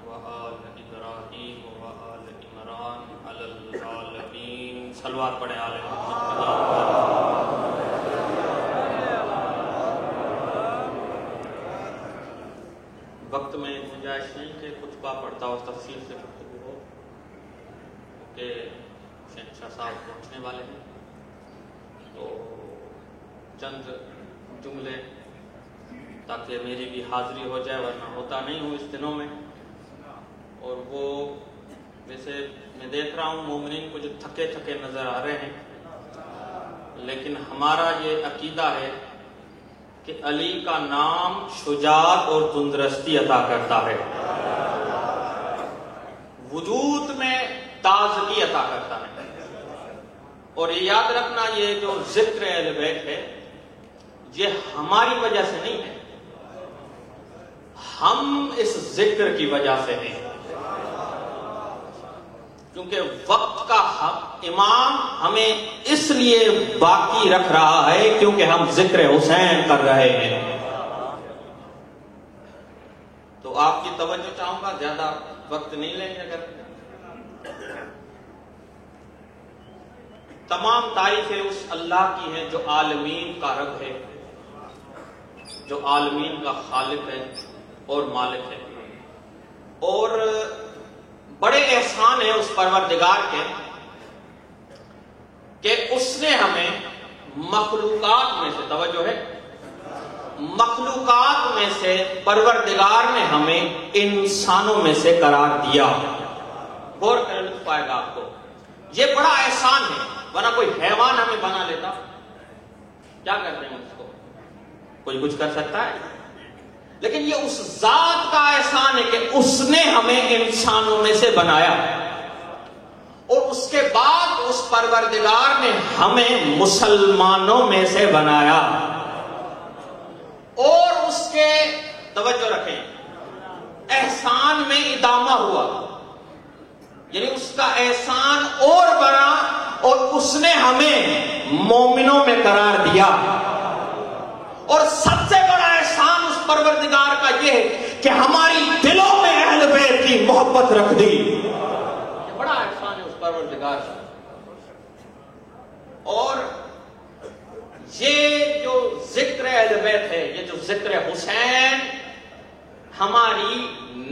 وآل ابراہیم وآل عمران علی العالمین. صلوات پڑھیں آل محمد. وقت میں گنجائش نہیں کہ کچھ با پڑھتا اور تفصیل سے گفتگو ہو کہ شہنشاہ صاحب پہنچنے والے ہیں، تو چند جملے تاکہ میری بھی حاضری ہو جائے، ورنہ ہوتا نہیں ہوں اس دنوں میں. اور وہ ویسے میں دیکھ رہا ہوں مومنین کو جو تھکے تھکے نظر آ رہے ہیں، لیکن ہمارا یہ عقیدہ ہے کہ علی کا نام شجاعت اور تندرستی عطا کرتا ہے، وجود میں تازگی عطا کرتا ہے. اور یہ یاد رکھنا، یہ جو ذکر اہل بیت ہے یہ ہماری وجہ سے نہیں ہے، ہم اس ذکر کی وجہ سے ہیں. کیونکہ وقت کا امام ہمیں اس لیے باقی رکھ رہا ہے کیونکہ ہم ذکر حسین کر رہے ہیں. تو آپ کی توجہ چاہوں گا، زیادہ وقت نہیں لیں گے. اگر تمام تعریفیں اس اللہ کی ہیں جو عالمین کا رب ہے، جو عالمین کا خالق ہے اور مالک ہے. اور بڑے احسان ہیں اس پروردگار کے کہ اس نے ہمیں مخلوقات میں سے، توجہ ہے، مخلوقات میں سے پروردگار نے ہمیں انسانوں میں سے قرار دیا. غور کریں، لطف آئے گا آپ کو. یہ بڑا احسان ہے، ورنہ کوئی حیوان ہمیں بنا لیتا، کیا کرتے ہیں اس کو؟ کوئی کچھ کر سکتا ہے؟ لیکن یہ اس ذات کا احسان ہے کہ اس نے ہمیں انسانوں میں سے بنایا، اور اس کے بعد اس پروردگار نے ہمیں مسلمانوں میں سے بنایا. اور اس کے، توجہ رکھیں، احسان میں ادامہ ہوا، یعنی اس کا احسان اور بڑا، اور اس نے ہمیں مومنوں میں قرار دیا. اور سب سے بڑا احسان اس پروردگار کا یہ ہے کہ ہماری دلوں میں اہل بیت کی محبت رکھ دی. یہ بڑا احسان ہے اس پروردگار کا. اور یہ جو ذکر اہل بیت ہے، یہ جو ذکر حسین ہماری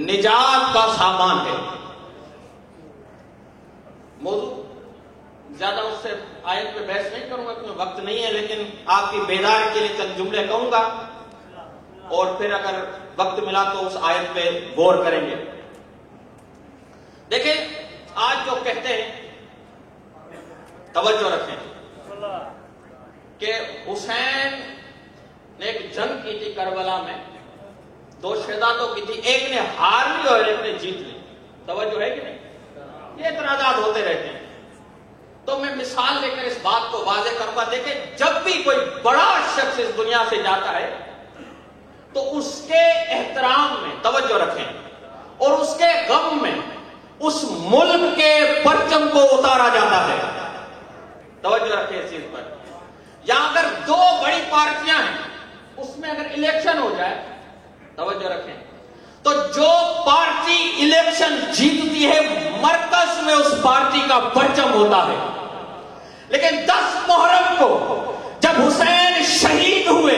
نجات کا سامان ہے. موضوع زیادہ اس سے آیت پہ بحث نہیں کروں گا کیونکہ وقت نہیں ہے، لیکن آپ کی بیداری کے لیے چند جملے کہوں گا، اور پھر اگر وقت ملا تو اس آیت پہ غور کریں گے. دیکھیں، آج جو کہتے ہیں، توجہ رکھیں، کہ حسین نے ایک جنگ کی تھی کربلا میں، 2 شہادتوں کی تھی، ایک نے ہار لی اور ایک نے جیت لی. توجہ ہے کہ نہیں؟ یہ اعتراضات ہوتے رہتے ہیں. تو میں مثال لے کر اس بات کو واضح کروں گا. دیکھیں، جب بھی کوئی بڑا شخص اس دنیا سے جاتا ہے تو اس کے احترام میں، توجہ رکھیں، اور اس کے غم میں اس ملک کے پرچم کو اتارا جاتا ہے. توجہ رکھیں اس چیز پر. یا اگر 2 بڑی پارٹیاں ہیں، اس میں اگر الیکشن ہو جائے، توجہ رکھیں، تو جو پارٹی الیکشن جیتتی ہے مرکز میں اس پارٹی کا پرچم ہوتا ہے. لیکن 10 محرم کو جب حسین شہید ہوئے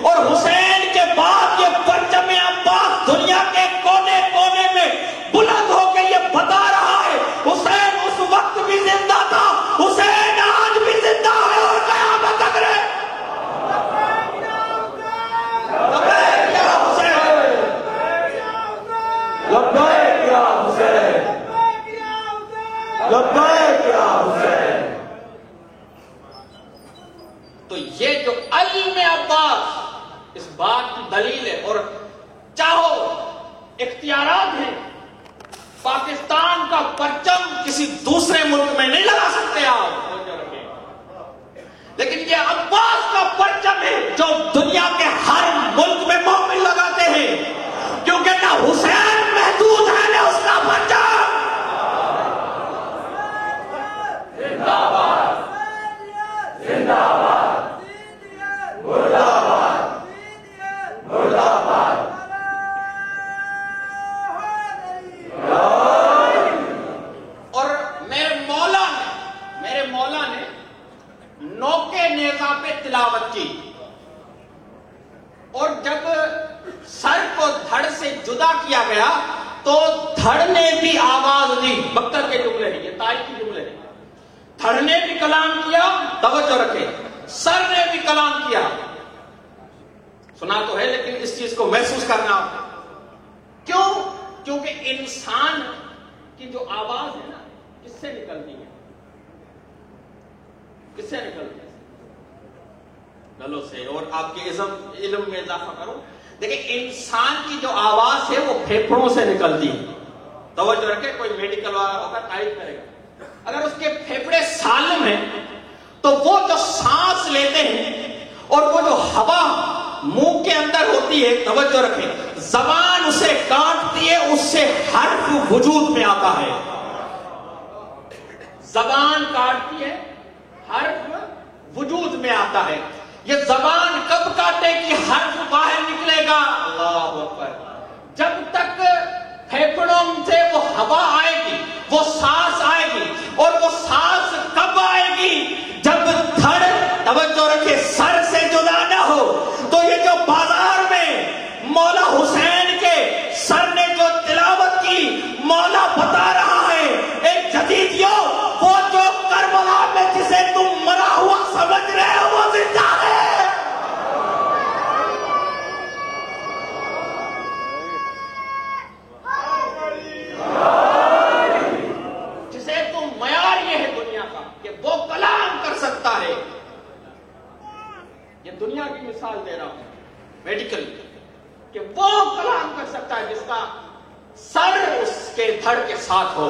اور حسین کے بعد یہ پرچم عباس دنیا کے کونے کونے میں بلند ہو کے یہ بتا رہا ہے حسین اس وقت بھی زندہ تھا، حسین آج بھی زندہ ہے اور قیامت تک رہے. لبیک یا حسین، لبیک یا حسین، لبیک یا حسین. تو یہ جو علم عباس اس بات کی دلیل ہے. اور چاہو اختیارات ہیں، پاکستان کا پرچم کسی دوسرے ملک میں نہیں لگا سکتے آپ، لیکن یہ عباس کا پرچم ہے جو دنیا کے ہر ملک میں مومن لگاتے ہیں، کیونکہ نہ حسین محدود ہے نہ اس کا پرچم. زندہ باد، زندہ باد، مردہ باد، مردہ باد. کیا گیا تو دھڑ نے بھی آواز دی. مکتب کے جملے ہیں، یہ تاریخی جملے ہیں. دھڑ نے بھی کلام کیا، توجہ رکھے، سر نے بھی کلام کیا. سنا تو ہے لیکن اس چیز کو محسوس کرنا. کیوں؟ کیونکہ انسان کی جو آواز ہے نا، کس سے نکلتی ہے؟ کس سے نکلتی ہے؟ گلوں سے. اور آپ کے علم میں اضافہ کرو، دیکھیں انسان کی جو آواز ہے وہ پھیپھڑوں سے نکلتی ہے. توجہ رکھے، کوئی میڈیکل والا ہوگا تائید کرے گا. اگر اس کے پھیپھڑے سالم ہیں تو وہ جو سانس لیتے ہیں اور وہ جو ہوا منہ کے اندر ہوتی ہے، توجہ رکھیں، زبان اسے کاٹتی ہے، اس سے حرف وجود میں آتا ہے. زبان کاٹتی ہے، حرف وجود میں آتا ہے. یہ زبان کب کاٹے کہ حرف باہر نکلے گا؟ اللہ اکبر. جب تک پھیپھڑوں سے وہ ہوا آئے گی، وہ سانس آئے گی. اور وہ سانس کب آئے گی؟ جب دھڑ، توجہ رکھے، سر سے جدا نہ ہو. تو یہ جو بازار میں مولا حسین کے سر نے جو تلاوت کی، مولا بتا رہا ہے ایک جدیدیوں، وہ جو کربلا میں جسے تم مرا ہوا سمجھ رہے ہو وہ زندہ ہے. جسے تم معیار یہ ہے دنیا کا کہ وہ کلام کر سکتا ہے. یہ دنیا کی مثال دے رہا ہوں میڈیکل، کہ وہ کلام کر سکتا ہے جس کا سر اس کے دھڑ کے ساتھ ہو.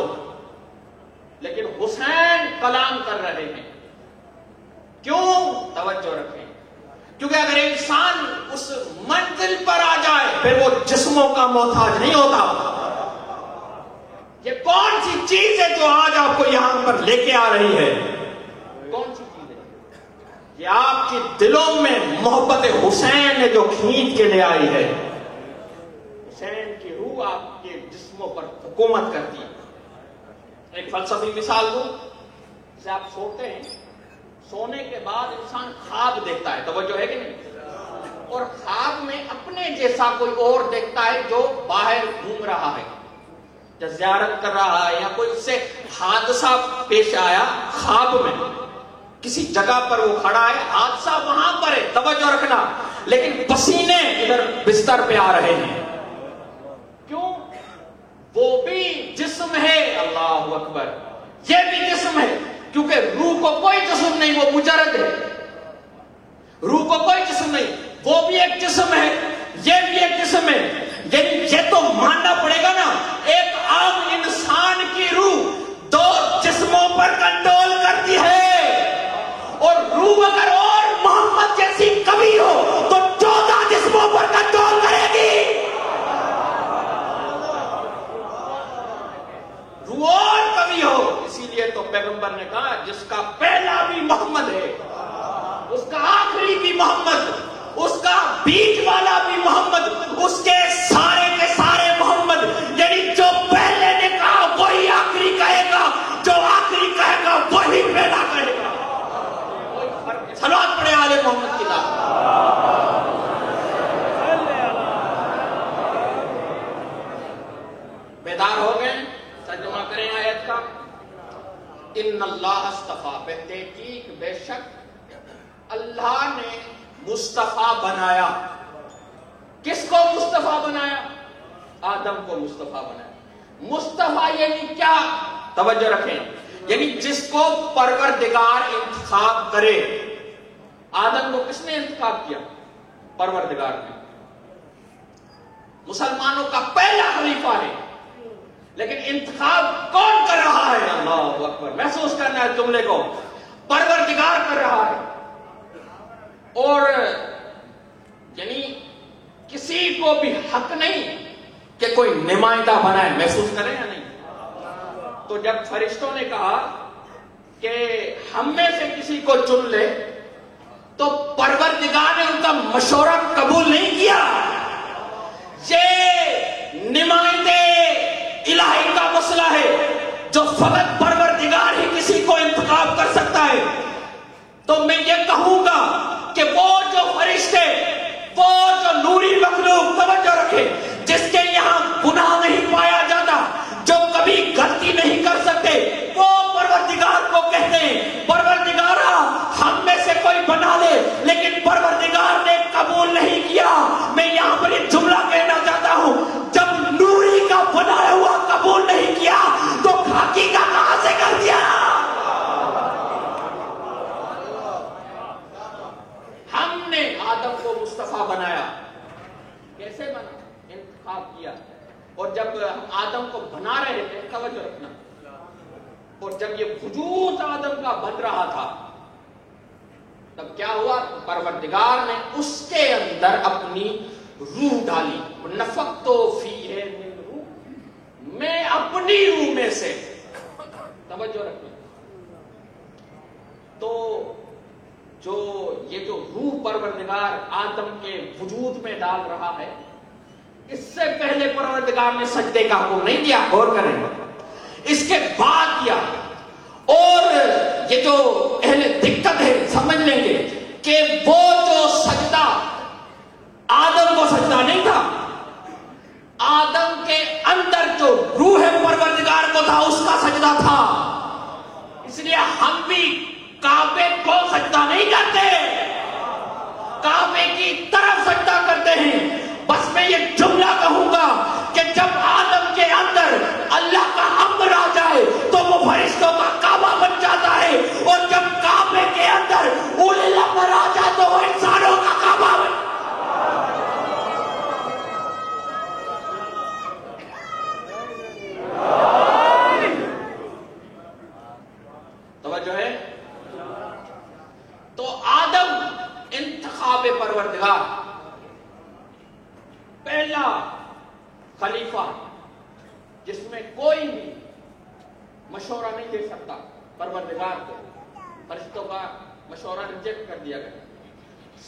لیکن حسین کلام کر رہے ہیں. کیوں؟ توجہ رکھیں، کیونکہ اگر انسان اس منزل پر آ جائے پھر وہ جسموں کا محتاج نہیں ہوتا. یہ کون سی چیز ہے جو آج آپ کو یہاں پر لے کے آ رہی ہے؟ کون سی چیز ہے؟ یہ آپ کی دلوں میں محبت حسین ہے جو کھینچ کے لے آئی ہے. حسین کی روح آپ کے جسموں پر حکومت کرتی ہے. ایک فلسفی مثال دوں، جسے آپ سوتے ہیں، سونے کے بعد انسان خواب دیکھتا ہے، توجہ ہے کہ نہیں؟ اور خواب میں اپنے جیسا کوئی اور دیکھتا ہے جو باہر گھوم رہا ہے، یا زیارت کر رہا ہے، یا کوئی اس سے حادثہ پیش آیا خواب میں، کسی جگہ پر وہ کھڑا ہے، حادثہ وہاں پر ہے، توجہ رکھنا، لیکن پسینے ادھر بستر پہ آ رہے ہیں. کیوں؟ وہ بھی جسم ہے. اللہ اکبر. یہ بھی جسم ہے، کیونکہ روح کو کوئی جسم نہیں، وہ مجرد ہے. روح کو کوئی جسم نہیں، وہ بھی ایک جسم ہے، یہ بھی ایک جسم ہے. یعنی یہ تو ماننا پڑے گا نا، ایک عام انسان کی روح 2 جسموں پر کنٹرول کرتی ہے، اور روح اگر اور محمد جیسی کبھی ہو تو 14 جسموں پر کنٹرول کرے گی. روح اور کبھی ہو. اسی لیے تو پیغمبر نے کہا جس کا پہلا بھی محمد ہے، اس کا آخری بھی محمد، اس کا بیچ والا بھی محمد، اس کے سارے محمد. یعنی جو پہلے نے کہا وہی آخری کہے گا، جو آخری کہے گا وہی پہلا کہے گا. کوئی فرق نہیں. صلوات پڑھے آل محمد کی ذات. بیدار ہو گئے؟ ترجمہ کریں آیت کا. ان اللہ اصطفیٰ، تحقیق بے شک اللہ نے مصطفیٰ بنایا. کس کو مصطفیٰ بنایا؟ آدم کو مصطفیٰ بنایا. مصطفیٰ یعنی کیا؟ توجہ رکھیں، یعنی جس کو پروردگار انتخاب کرے. آدم کو کس نے انتخاب کیا؟ پروردگار نے. مسلمانوں کا پہلا خلیفہ ہے، لیکن انتخاب کون کر رہا ہے؟ اللہ اکبر. محسوس کرنا ہے جملے کو، پروردگار کر رہا ہے. اور یعنی کسی کو بھی حق نہیں کہ کوئی نمائندہ بنائے. محسوس کریں یا نہیں؟ تو جب فرشتوں نے کہا کہ ہم میں سے کسی کو چن لے، تو پروردگار نے ان کا مشورہ قبول نہیں کیا. یہ نمائندے الہی کا مسئلہ ہے جو فقط پروردگار ہی کسی کو انتخاب کر سکتا ہے. تو میں یہ کہوں گا کہ وہ جو فرشتے، وہ جو نوری مخلوق، توجہ رکھے، جس کے یہاں گناہ گا. میں یہاں پر ایک جملہ کہنا چاہتا ہوں, جب نوری کا بنایا ہوا قبول نہیں کیا تو خاکی کا کہاں سے کر دیا؟ ہم نے آدم کو مصطفیٰ بنایا. کیسے بنا؟ انتخاب کیا. اور جب ہم آدم کو بنا رہے تھے, توجہ رکھنا, اور جب یہ وجود آدم کا بن رہا تھا تب کیا ہوا؟ پروردگار نے اس کے اندر اپنی روح ڈالی. نفخت فیہ من روح, میں اپنی روح میں سے, توجہ رکھنا. تو جو یہ جو روح پروردگار آدم کے وجود میں ڈال رہا ہے, اس سے پہلے پروردگار نے سجدے کا حکم نہیں دیا. غور کریں, اس کے بعد کیا. اور یہ جو اہل دقت ہے سمجھ لیں گے کہ وہ جو سجدہ آدم کو سجدہ نہیں تھا, آدم کے اندر جو روح پروردگار کو تھا اس کا سجدہ تھا. اس لیے ہم بھی کعبے کو سجدہ نہیں کرتے, کعبے کی طرف سجدہ کرتے ہیں. بس میں یہ جملہ کہوں گا کہ جب آدم کے اندر اللہ کا امر آ جائے تو وہ فرشتوں کا کعبہ بن جاتا ہے, اور جب کعبے کے اندر اولی الامر آ جائے تو وہ انسانوں کا کعبہ بن. توجہ ہے. تو آدم انتخاب پروردگار, پہلا خلیفہ جس میں کوئی بھی مشورہ نہیں دے سکتا پروردگار کو. فرشتوں کا مشورہ ریجیکٹ کر دیا گیا,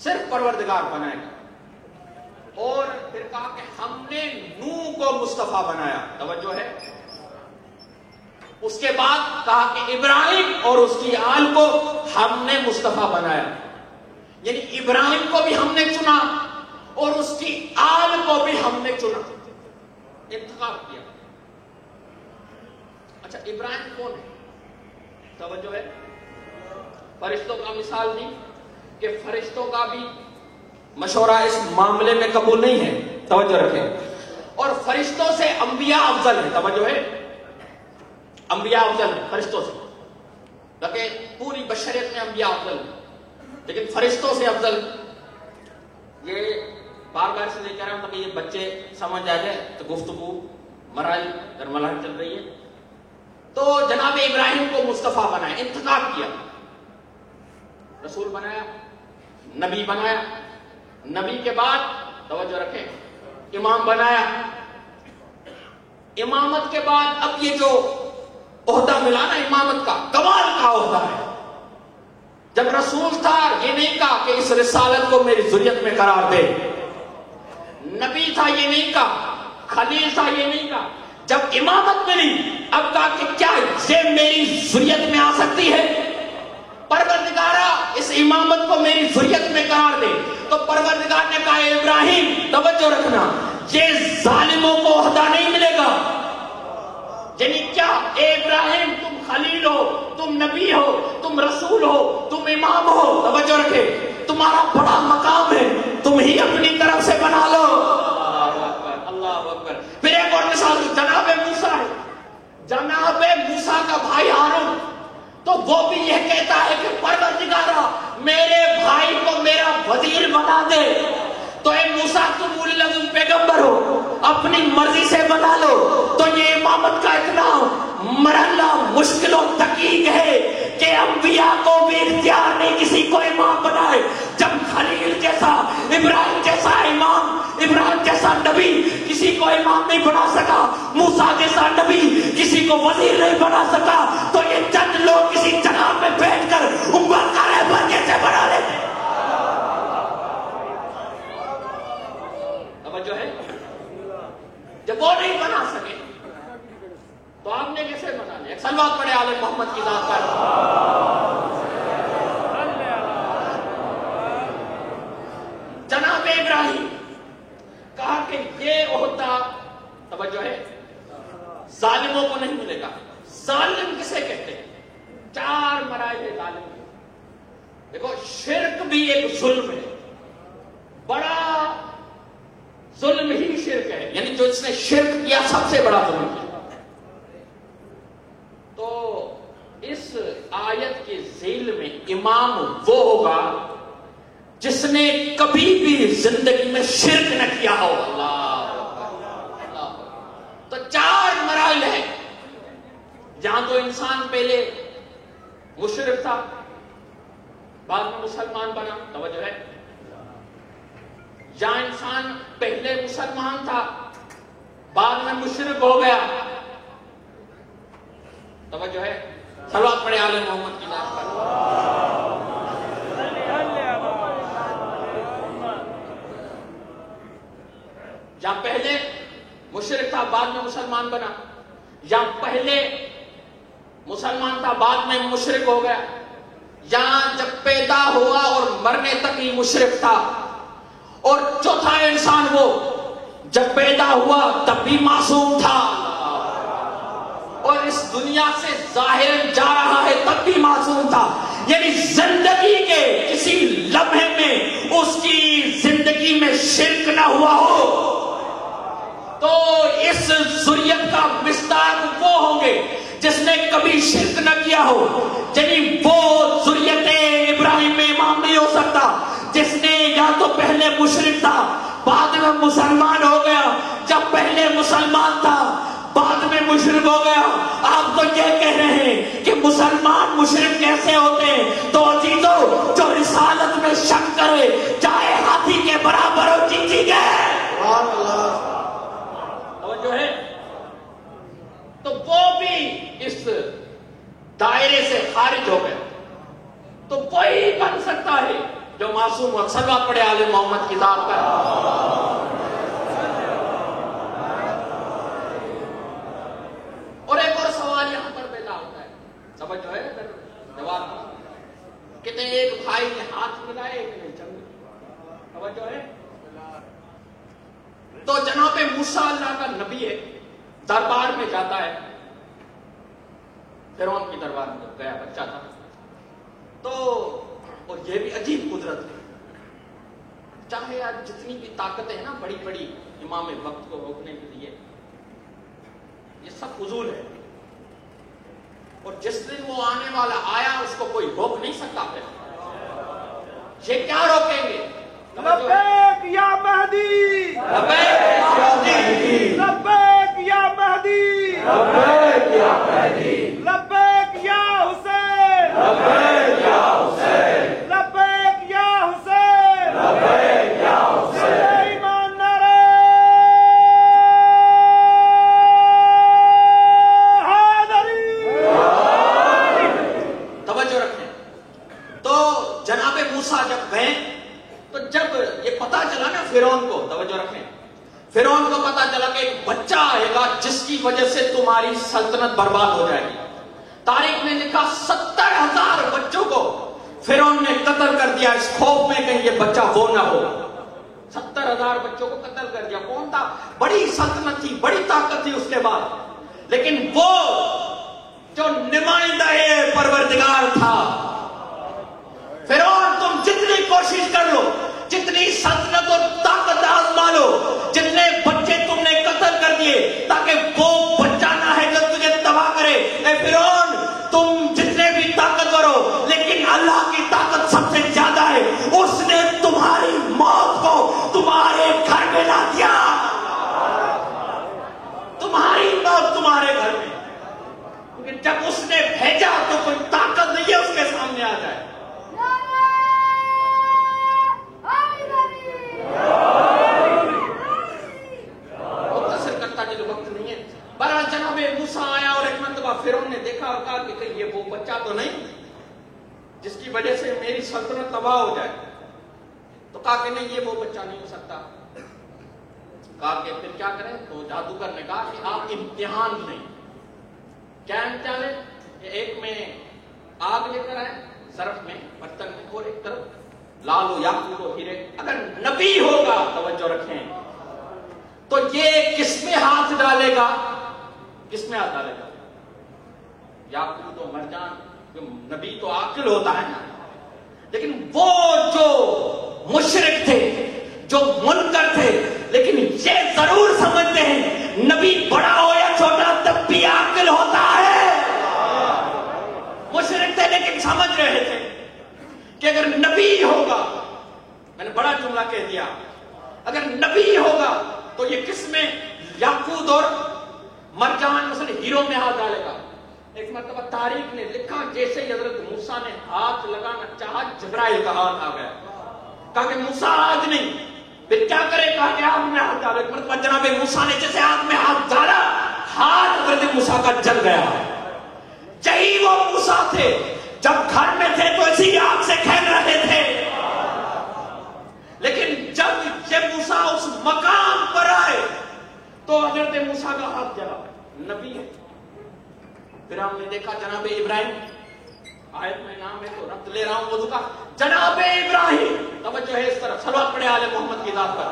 صرف پروردگار بنائے گا. اور پھر کہا کہ ہم نے نوح کو مصطفیٰ بنایا. توجہ ہے. اس کے بعد کہا کہ ابراہیم اور اس کی آل کو ہم نے مصطفیٰ بنایا. یعنی ابراہیم کو بھی ہم نے چنا اور اس کی آل کو بھی ہم نے چنا, انتخاب کیا. اچھا, ابراہیم کون ہے؟ توجہ ہے. فرشتوں کا مثال دی کہ فرشتوں کا بھی مشورہ اس معاملے میں قبول نہیں ہے. توجہ رکھیں. اور فرشتوں سے انبیاء افضل ہیں. توجہ ہے. انبیاء افضل ہیں فرشتوں سے. لیکن پوری بشریت میں انبیاء افضل ہیں, لیکن فرشتوں سے افضل. یہ بار بار سے لے کر رہا ہوں تاکہ یہ بچے سمجھ آ جائے. تو گفتگو مراحل در مراحل چل رہی ہے. تو جناب ابراہیم کو مصطفیٰ بنایا, انتخاب کیا, رسول بنایا, نبی بنایا. نبی کے بعد توجہ رکھیں امام بنایا. امامت کے بعد اب یہ جو عہدہ ملا نا امامت کا, کمال کا عہدہ ہے. جب رسول تھا یہ نہیں کہا کہ اس رسالت کو میری ذریت میں قرار دے. نبی تھا یہ نہیں کہا, خلیل تھا یہ نہیں کہا. جب امامت ملی اب کہا کہ کیا یہ میری ذریت میں آ سکتی ہے؟ پروردگارا اس امامت کو میری ذریت میں قرار دے. تو پروردگار نے کہا ابراہیم توجہ رکھنا, یہ ظالموں کو عہدہ نہیں ملے گا. یعنی کیا اے ابراہیم تم خلیل ہو, تم نبی ہو, تم رسول ہو, تم امام ہو. توجہ رکھے, تمہارا بڑا مقام ہے, تم ہی اپنی طرف سے بنا لو. اللہ اکبر. پھر ایک اور مثال جناب موسیٰ ہے. جناب موسیٰ کا بھائی ہارون, تو وہ بھی یہ کہتا ہے کہ پروردگارا میرے بھائی کو میرا وزیر بنا دے. تو اے موسیٰ تم اولی العزم پیغمبر ہو, اپنی مرضی سے بنا لو. تو یہ امامت کا اتنا مرحلہ مشکل و دقیق ہے کہ انبیاء کو بھی اختیار نہیں کسی کو امام بنائے. جب خلیل جیسا, ابراہیم جیسا امام, ابراہیم جیسا نبی کسی کو امام نہیں بنا سکا, موسیٰ جیسا نبی کسی کو وزیر نہیں بنا سکا, تو یہ چند لوگ کسی جگہ میں بیٹھ کر امت کا رہبر کیسے بنا لیتے؟ توجہ ہے. جب وہ نہیں بنا سکے تو آپ نے کیسے بنا لیا؟ ایک صلوات پڑھے آل محمد کی ذات پر. جناب ابراہیم کہا کہ یہ عہدہ توجہ ہے ظالموں کو نہیں ملے گا. ظالم کسے کہتے ہیں؟ 4 مراحل ہے ظالم کے. دیکھو شرک بھی ایک ظلم ہے, بڑا ظلم ہی شرک ہے، یعنی جو اس نے شرک کیا سب سے بڑا ظلم کیا۔ تو اس آیت کے ذیل میں امام وہ ہوگا جس نے کبھی بھی زندگی میں شرک نہ کیا ہو۔ اللہ تو 4 مراحل ہیں جہاں تو انسان پہلے مشرک تھا، بعد میں مسلمان بنا، توجہ ہے، جہاں انسان پہلے مسلمان تھا بعد میں مشرک ہو گیا، توجہ ہے، صلوات پڑھے آل محمد کی ذات پر۔ جہاں پہلے مشرک تھا بعد میں مسلمان بنا، جہاں پہلے مسلمان تھا بعد میں مشرک ہو گیا، یہاں جب پیدا ہوا اور مرنے تک ہی مشرک تھا، اور چوتھا انسان وہ جب پیدا ہوا تب بھی معصوم تھا، اور اس دنیا سے ظاہر جا رہا ہے تب بھی معصوم تھا، یعنی زندگی کے کسی لمحے میں اس کی زندگی میں شرک نہ ہوا ہو تو اس ذریت کا مصداق وہ ہوں گے جس نے کبھی شرک نہ کیا ہو، یعنی وہ ذریت ابراہیم میں امام نہیں ہو سکتا جس نے یا تو پہلے مشرک تھا بعد میں مسلمان ہو گیا، جب پہلے مسلمان تھا بعد میں مشرک ہو گیا۔ آپ تو یہ کہہ رہے ہیں کہ مسلمان مشرک کیسے ہوتے ہیں؟ تو عزیزو جو رسالت میں شک کرے چاہے ہاتھی کے برابر ہو جیتی گئے، جو ہے تو وہ بھی اس دائرے سے خارج ہو گیا، تو وہی بن سکتا ہے جو معصوم ہو۔ صلوات پڑھے آل محمد کی ذات پر۔ اور ایک اور سوال یہاں پر پیدا ہوتا ہے، سمجھ جو ہے جواب کہتے ہیں ایک بھائی نے ہاتھ ملائے ایک نے جنگ، سمجھ جو ہے، تو جناب موسیٰ اللہ کا نبی ہے، دربار میں جاتا ہے، فرعون کی دربار میں گیا بچہ تھا، تو اور یہ بھی عجیب قدرت ہے، چاہے آج جتنی بھی طاقتیں ہیں نا بڑی بڑی امام وقت کو روکنے کے لیے، یہ سب فضول ہے، اور جس دن وہ آنے والا آیا اس کو کوئی روک نہیں سکتا، پھر یہ کیا روکیں گے؟ لبیک یا مہدی، لبیک لبیک یا مہدی، لبیک یا مہدی، لبیک یا حسین، لبیک یا حسین، لبیک یا حسین، لبیک یا حسین، ایمان نعرہ حیدری۔ توجہ رکھیں، تو جناب موسیٰ جب گئے تو جب یہ پتا چلا نا فرعون کو، توجہ رکھیں، فرعون کو پتا چلا کہ ایک بچہ آئے گا جس کی وجہ سے تمہاری سلطنت برباد ہو جائے گی، تاریخ میں لکھا 70,000 بچوں کو فرعون نے قتل کر دیا اس خوف میں کہیں یہ بچہ وہ نہ ہو، 70,000 بچوں کو قتل کر دیا۔ کون تھا؟ بڑی سلطنت تھی، بڑی طاقت تھی اس کے بعد، لیکن وہ جو نمائندہ پروردگار تھا، فرعون تم جتنی کوشش کر لو، جتنی سلطنت اور طاقت آزما لو، جتنے بچے تم نے قتل کر دیے تاکہ وہ بچہ نہ ہے جو تجھے تباہ کرے، اے فرعون تم جتنے بھی طاقتور ہو، لیکن اللہ کی طاقت سب سے زیادہ ہے، اس نے تمہاری موت کو تمہارے گھر میں لا دیا، تمہاری موت تمہارے گھر میں، کیونکہ جب اس نے بھیجا تو کوئی طاقت نہیں ہے اس کے سامنے آ جائے۔ مختصر کرتا جو وقت نہیں ہے، بہرحال جناب موسیٰ آیا اور ایک مرتبہ فرعون نے دیکھا اور کہا کہ یہ وہ بچہ تو نہیں جس کی وجہ سے میری سلطنت تباہ ہو جائے، تو کہا کہ نہیں یہ وہ بچہ نہیں ہو سکتا، کہا کہ پھر کیا کریں؟ تو جادوگر نے کہا کہ آپ امتحان لیں۔ کیا امتحان ہے؟ کہ ایک میں آگ لے کر آئے ظرف میں برتن میں، اور ایک طرف لال و یاقوت و ہیرے، اگر نبی ہوگا توجہ رکھیں تو یہ کس میں ہاتھ ڈالے گا؟ کس میں ہاتھ ڈالے گا؟ یاقوت و مرجان، نبی تو عاقل ہوتا ہے نا، لیکن وہ جو مشرک تھے جو منکر تھے، لیکن یہ ضرور سمجھتے ہیں نبی بڑا ہو یا چھوٹا تب بھی عاقل ہوتا ہے۔ مشرک تھے لیکن سمجھ رہے تھے کہ اگر نبی ہوگا، میں نے بڑا جملہ کہہ دیا، اگر نبی ہوگا تو یہ کس میں یاقوت اور مرجان مثلا ہیرو میں ہاتھ ڈالے گا۔ ایک مرتبہ تاریخ نے لکھا جیسے ہی حضرت موسیٰ نے ہاتھ لگانا چاہا جبرائیل کا ہاتھ آ گیا، کہا کہ موسیٰ آج نہیں، پھر کیا کرے، کہا کہ آگ میں ہاتھ ڈالو۔ ایک مرتبہ جناب موسیٰ نے جیسے آگ میں ہاتھ ڈالا، ہاتھ حضرت موسیٰ کا جل گیا۔ یہی وہ موسیٰ تھے جب گھر میں تھے تو اسی آگ سے کھیل رہے تھے، لیکن جب یہ موسیٰ اس مقام پر آئے تو حضرت موسیٰ کا ہاتھ جلا، نبی ہے۔ پھر ہم نے دیکھا جناب ابراہیم، آیت میں نام ہے تو ربط لے رہا ہوں وضو کا، جناب ابراہیم، توجہ ہے اس طرف، صلوات پڑھے آل محمد کی ذات پر۔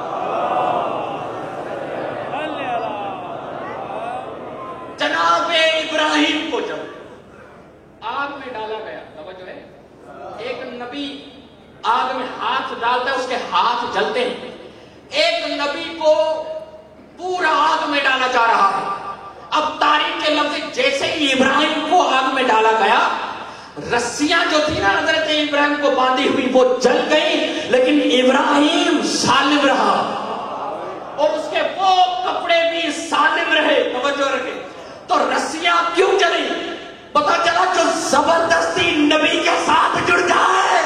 جناب ابراہیم کو جب آگ میں ڈالا گیا، توجہ ہے، ایک نبی آگ میں ہاتھ ڈالتا ہے اس کے ہاتھ جلتے ہیں، ایک نبی کو پورا آگ میں ڈالا جا رہا ہے۔ اب تاریخ کے لفظ جیسے ہی ابراہیم کو آگ میں ڈالا گیا، رسیاں جو تھی نا حضرت ابراہیم کو باندھی ہوئی وہ جل گئی، لیکن ابراہیم سالم رہا اور اس کے وہ کپڑے بھی سالم رہے۔ توجہ رکھیں، تو رسیاں کیوں جلی؟ پتا چلا جو زبردستی نبی کے ساتھ جڑ جائے،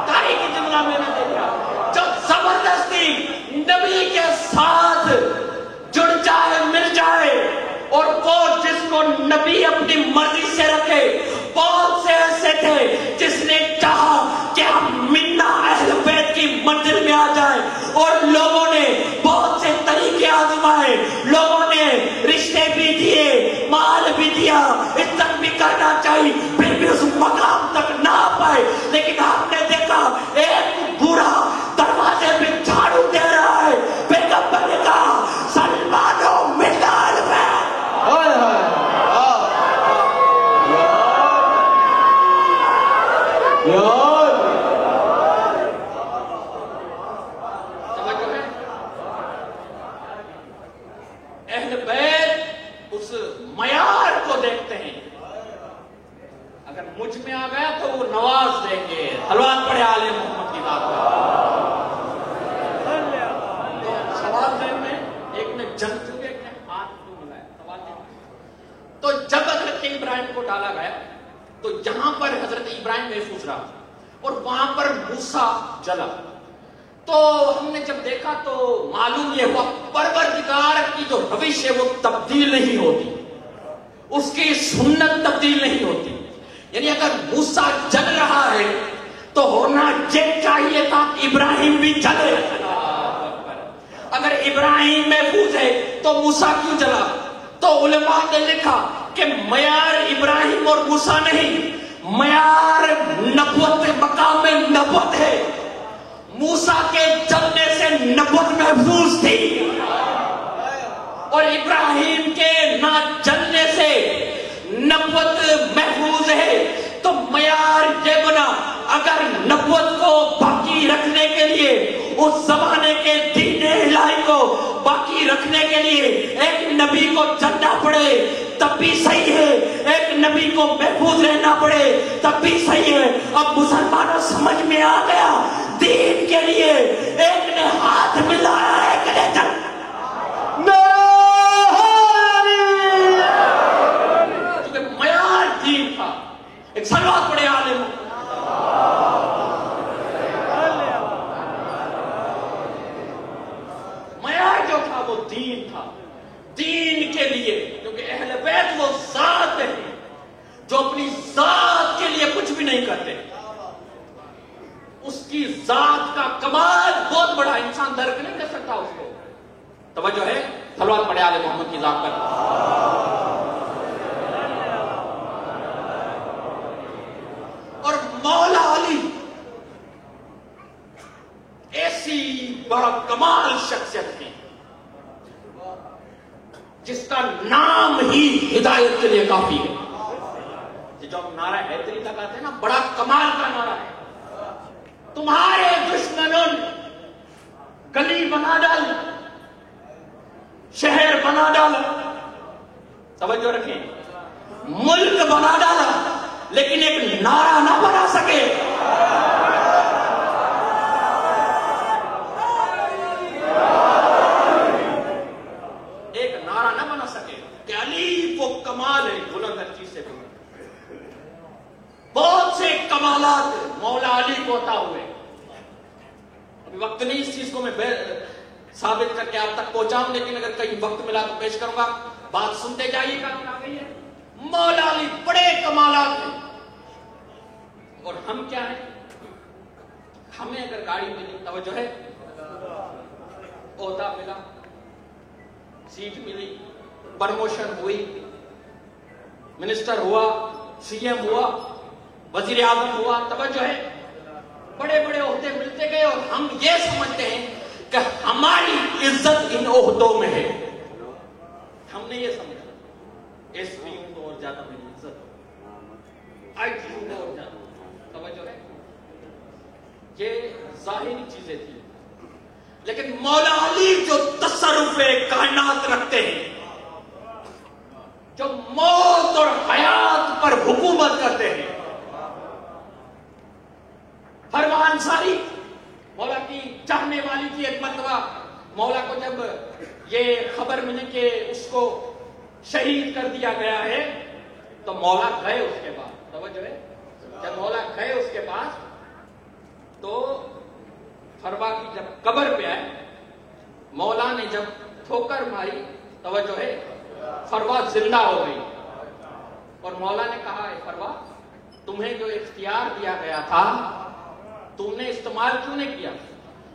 تاریخی جملہ میں نے دیکھا، جو زبردستی نبی کے ساتھ جڑ جائے، مل جائے، اور وہ جس کو نبی اپنی مرضی سے رکھے۔ بہت سے ایسے تھے جس نے چاہا کہ ہم منا اہل بیت کی منزل میں آ جائیں، اور لوگوں نے بہت سے طریقے آزمائے، لوگوں نے رشتے بھی دیے، مال بھی دیا، عزت بھی کرنا چاہیے، پھر بھی اس مقام تک نہ آ پائے۔ لیکن آپ نے دیکھا ایک بوڑھا دروازے پہ جھاڑو دے رہا ہے، پیغمبر نے کہا سلمانو منا اہل بیت۔ اہل بیت اس معیار کو دیکھتے ہیں، اگر مجھ میں آ گیا تو وہ نواز دیں گے۔ حلوات پڑھے آل محمد کی ذات پر۔ سوال ذہن میں، ایک نے جنگ چکے، ایک نے ہاتھ کیوں ملایا، سوال نہیں۔ تو جب حضرت ابراہیم کو ڈالا گیا تو یہاں پر حضرت ابراہیم محفوظ رہا اور وہاں پر موسیٰ جلا۔ تو ہم نے جب دیکھا تو معلوم یہ ہوا پروردگار کی جو روش ہے وہ تبدیل نہیں ہوتی، اس کی سنت تبدیل نہیں ہوتی۔ یعنی اگر موسیٰ جل رہا ہے تو ہونا یہ چاہیے تھا ابراہیم بھی جلے۔ اگر ابراہیم محفوظ ہے تو موسیٰ کیوں جلا؟ تو علماء نے لکھا کہ معیار ابراہیم اور موسیٰ نہیں، معیار نبوت، مقام نبوت ہے۔ موسیٰ کے جلنے سے نبوت محفوظ تھی اور ابراہیم کے نہ جلنے سے نبوت محفوظ ہے۔ تو معیار یہ بنا، اگر نبوت کو باقی رکھنے کے لیے، اس زمانے کے دین الہی کو باقی رکھنے کے لیے ایک نبی کو جلنا پڑے تب بھی صحیح ہے، ایک نبی کو محفوظ رہنا پڑے تب بھی صحیح ہے۔ اب مسلمانوں سمجھ میں آ گیا، دین کے لیے ایک نے ہاتھ ملایا، ایک نے کیونکہ معیار دین تھا۔ ایک صلوات پڑھے عالم، معیار جو تھا وہ دین تھا، دین کے لیے، کیونکہ اہل بیت وہ ذات ہے جو اپنی ذات کے لیے کچھ بھی نہیں کرتے۔ اس کی ذات کا کمال بہت بڑا، انسان درک نہیں کر سکتا اس کو۔ توجہ ہے، صلوات پڑھے آل محمد کی ذات پر۔ اور مولا علی ایسی بڑا کمال شخصیت ہے جس کا نام ہی ہدایت کے لیے کافی ہے۔ جو ہم نعرہ حیدری کا کہتے ہیں نا، بڑا کمال کا نعرہ ہے، تمہارے دشمنوں نے گلی بنا ڈالی، شہر بنا ڈالا، توجہ رکھیں، ملک بنا ڈالا، لیکن ایک نعرہ نہ بنا سکے۔ ایک نعرہ نہ بنا سکے کہ علی وہ کمال ہے، بلند ہر چیز سے بلند۔ بہت سے کمالات مولا علی کو عطا ہوئے، ابھی وقت نہیں اس چیز کو میں ثابت کر کے آپ تک پہنچاؤں، لیکن اگر کہیں وقت ملا تو پیش کروں گا، بات سنتے جائیے گا۔ مولا علی بڑے کمالات ہیں، اور ہم کیا ہیں؟ ہمیں اگر گاڑی ملی، توجہ ہے، عہدہ ملا، سیٹ ملی، پرموشن ہوئی، منسٹر ہوا، سی ایم ہوا، وزیر اعظم ہوا، توجہ ہے، بڑے بڑے عہدے ملتے گئے، اور ہم یہ سمجھتے ہیں کہ ہماری عزت ان عہدوں میں ہے۔ ہم نے یہ سمجھا ایس پی ہوں تو اور زیادہ میری عزت، آئی ٹی ہوں تو اور زیادہ، توجہ ہے، یہ ظاہری چیزیں تھیں، لیکن مولا علی جو تصرف کائنات رکھتے ہیں، جو موت اور حیات پر حکومت کرتے ہیں، فرما انصاری مولا کی چاہنے والی کی ایک مرتبہ مولا کو جب یہ خبر ملی کہ اس کو شہید کر دیا گیا ہے، تو مولا گئے اس کے بعد، توجہ ہے، جب مولا گئے اس کے پاس تو فروا کی جب قبر پہ آئے، مولا نے جب ٹھوکر ماری، توجہ ہے، فروا زندہ ہو گئی، اور مولا نے کہا ہے فروا تمہیں جو اختیار دیا گیا تھا تم نے استعمال کیوں نہیں کیا؟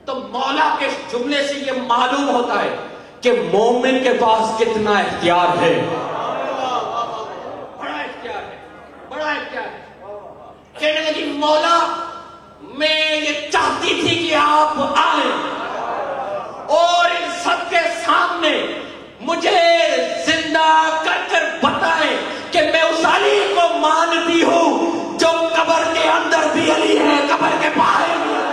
تو مولا کے جملے سے یہ معلوم ہوتا ہے کہ مومن کے پاس کتنا اختیار ہے، بڑا اختیار ہے، بڑا اختیار ہے۔ کہنے لگی مولا میں یہ چاہتی تھی کہ آپ آئیں اور ان سب کے سامنے مجھے زندہ کر بتائیں کہ میں اس علی کو مانتی ہوں جو قبر کے اندر بھی علی ہے، قبر کے باہر بھی ہے۔